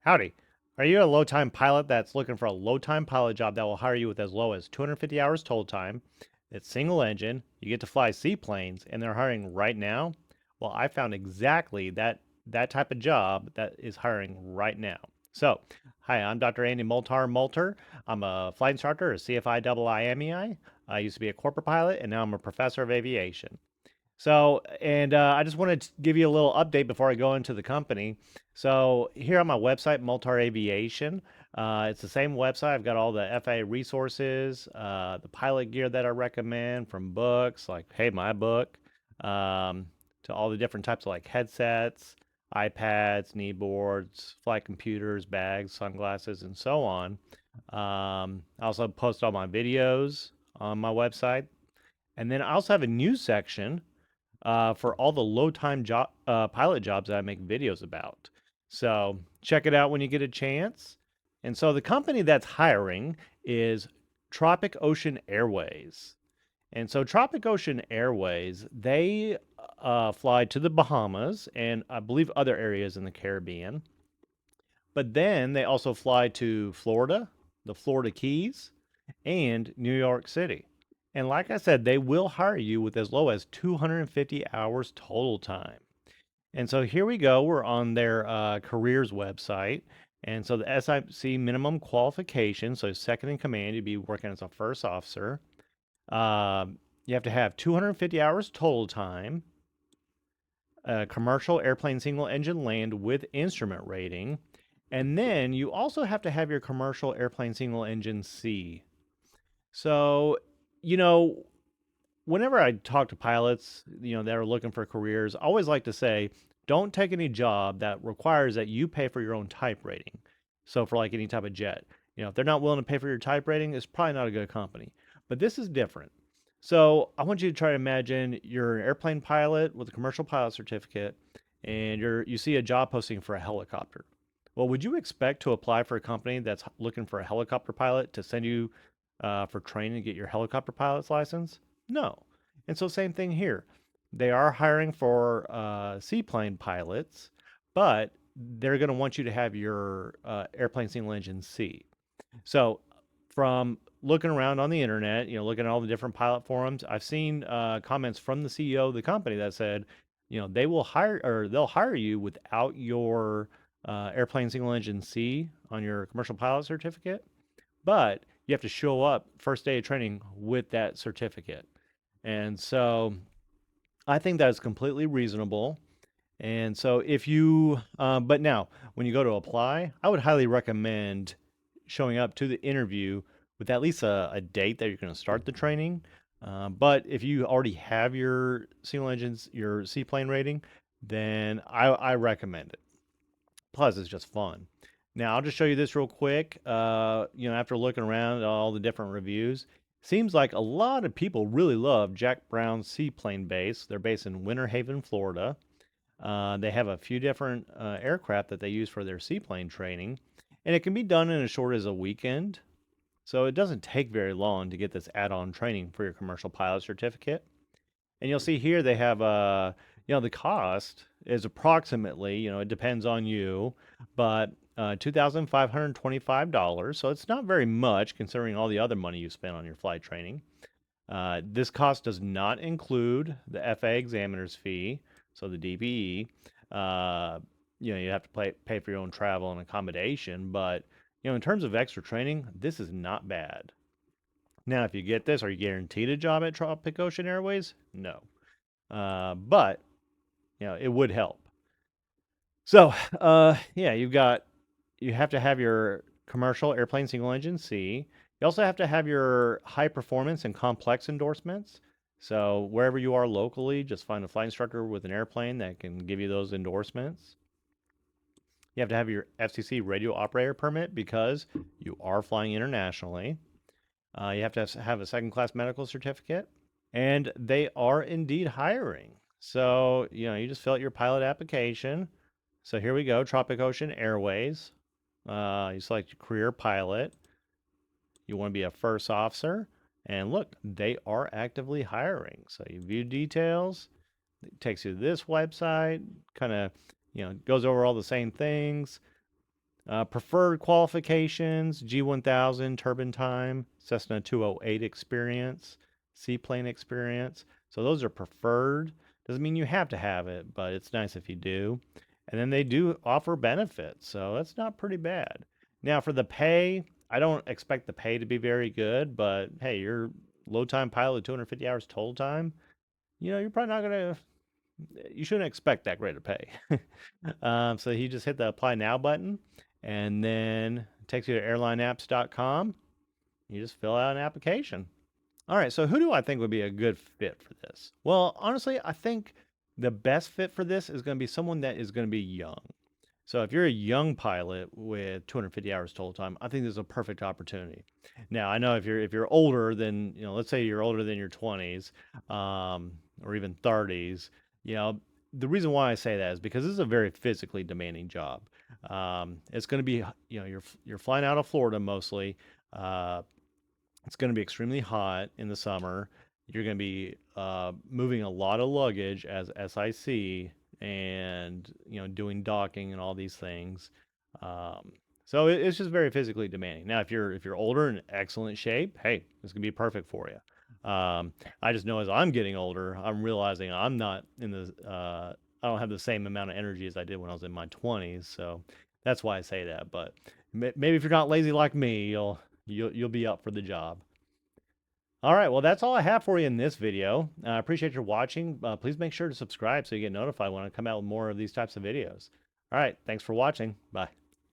Howdy. Are you a low-time pilot that's looking for a low-time pilot job that will hire you with as low as 250 hours total time? It's single engine, you get to fly seaplanes, and they're hiring right now? Well, I found exactly that type of job that is hiring right now. So, hi, I'm Dr. Andy Molter. I'm a flight instructor, a CFI double IMEI. I used to be a corporate pilot, and now I'm a professor of aviation. I just wanted to give you a little update before I go into the company. So, here on my website, Multar Aviation, it's the same website. I've got all the FAA resources, the pilot gear that I recommend from books like Hey My Book, to all the different types of like headsets, iPads, knee boards, flight computers, bags, sunglasses, and so on. I also post all my videos on my website. And then I also have a news section for all the low time pilot jobs that I make videos about. So check it out when you get a chance. And so the company that's hiring is Tropic Ocean Airways. And so Tropic Ocean Airways, they fly to the Bahamas and I believe other areas in the Caribbean. But then they also fly to Florida, the Florida Keys, and New York City. And like I said, they will hire you with as low as 250 hours total time. And so here we go. We're on their careers website. And so the SIC minimum qualification, so second in command, you'd be working as a first officer. You have to have 250 hours total time, a commercial airplane single engine land with instrument rating. And then you also have to have your commercial airplane single engine C. So, you know, whenever I talk to pilots, that are looking for careers, I always like to say, don't take any job that requires that you pay for your own type rating. So for like any type of jet, if they're not willing to pay for your type rating, it's probably not a good company. But this is different. So I want you to try to imagine you're an airplane pilot with a commercial pilot certificate, and you see a job posting for a helicopter. Well, would you expect to apply for a company that's looking for a helicopter pilot to send you for training to get your helicopter pilot's license? No. And so, same thing here. They are hiring for seaplane pilots, but they're going to want you to have your airplane single engine C. So, from looking around on the internet, looking at all the different pilot forums, I've seen comments from the CEO of the company that said, they will hire or they'll hire you without your airplane single engine C on your commercial pilot certificate, but you have to show up first day of training with that certificate. And so I think that is completely reasonable. And so but now when you go to apply, I would highly recommend showing up to the interview with at least a date that you're going to start the training. But if you already have your single engines, your seaplane rating, then I recommend it. Plus, it's just fun. Now, I'll just show you this real quick. After looking around at all the different reviews, seems like a lot of people really love Jack Brown's Seaplane Base. They're based in Winter Haven, Florida. They have a few different aircraft that they use for their seaplane training, and it can be done in as short as a weekend. So it doesn't take very long to get this add-on training for your commercial pilot certificate. And you'll see here they have the cost is approximately, it depends on you, but $2,525. So it's not very much considering all the other money you spent on your flight training. This cost does not include the FAA examiner's fee, so the DPE. You have to pay for your own travel and accommodation, but in terms of extra training, this is not bad. Now, if you get this, are you guaranteed a job at Tropic Ocean Airways? No. But it would help. So, yeah, you have to have your commercial airplane single engine C. You also have to have your high performance and complex endorsements. So, wherever you are locally, just find a flight instructor with an airplane that can give you those endorsements. You have to have your FCC radio operator permit because you are flying internationally. You have to have a second class medical certificate, and they are indeed hiring. So, you just fill out your pilot application. So here we go, Tropic Ocean Airways. You select your career pilot. You want to be a first officer. And look, they are actively hiring. So you view details. It takes you to this website, kind of, goes over all the same things. Preferred qualifications: G1000 turbine time, Cessna 208 experience, seaplane experience. So those are preferred. Doesn't mean you have to have it, but it's nice if you do. And then they do offer benefits, so that's not pretty bad. Now for the pay, I don't expect the pay to be very good, but hey, you're low time pilot, 250 hours total time. You're probably not gonna you shouldn't expect that great of pay. So you just hit the apply now button and then it takes you to airlineapps.com. You just fill out an application. All right, so who do I think would be a good fit for this? Well, honestly, I think the best fit for this is going to be someone that is going to be young. So if you're a young pilot with 250 hours total time, I think this is a perfect opportunity. Now I know if you're older than let's say you're older than your 20s, or even 30s. You know, the reason why I say that is because this is a very physically demanding job. It's going to be you're flying out of Florida mostly. Uh, it's going to be extremely hot in the summer. You're going to be moving a lot of luggage as SIC, and doing docking and all these things. Um, so it's just very physically demanding. Now, if you're older and in excellent shape, hey, this can be perfect for you. I just know as I'm getting older, I'm realizing I'm not in the I don't have the same amount of energy as I did when I was in my 20s. So that's why I say that. But maybe if you're not lazy like me, you'll be up for the job. All right, well, that's all I have for you in this video. I appreciate your watching. Please make sure to subscribe so you get notified when I come out with more of these types of videos. All right, thanks for watching. Bye.